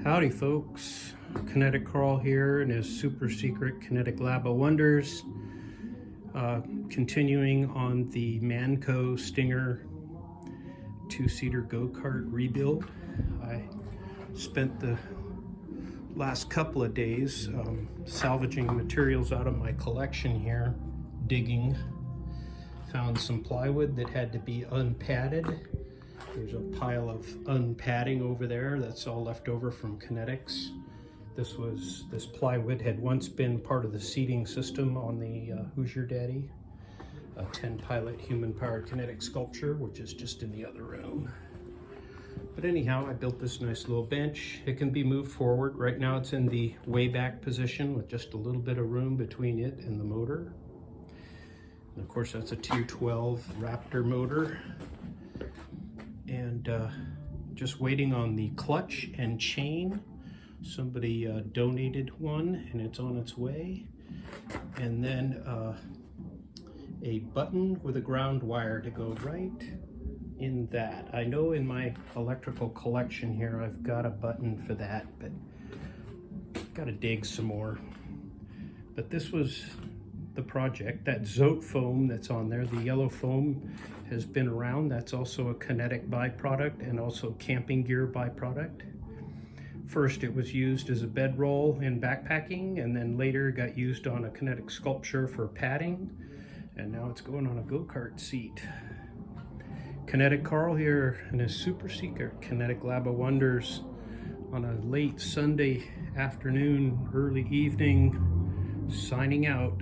Howdy folks, Kinetic Carl here in his super secret Kinetic Lab of Wonders. Continuing on the Manco Stinger two-seater go-kart rebuild. I spent the last couple of days salvaging materials out of my collection here, digging. Found some plywood that had to be unpadded. There's a pile of unpadding over there that's all left over from Kinetics. This plywood had once been part of the seating system on the Who's Your Daddy, a 10-pilot human-powered kinetic sculpture, which is just in the other room. But anyhow, I built this nice little bench. It can be moved forward. Right now it's in the way back position with just a little bit of room between it and the motor. And of course that's a 212 Raptor motor. And just waiting on the clutch and chain. Somebody donated one and it's on its way. And then a button with a ground wire to go right in that. I know in my electrical collection here I've got a button for that, but gotta dig some more. But this was the project. That Zote foam that's on there, the yellow foam, has been around. That's also a Kinetic byproduct and also camping gear byproduct. First it was used as a bedroll in backpacking, and then later got used on a Kinetic sculpture for padding, and now it's going on a go-kart seat. Kinetic Carl here in his super secret Kinetic Lab of Wonders on a late Sunday afternoon, early evening, signing out.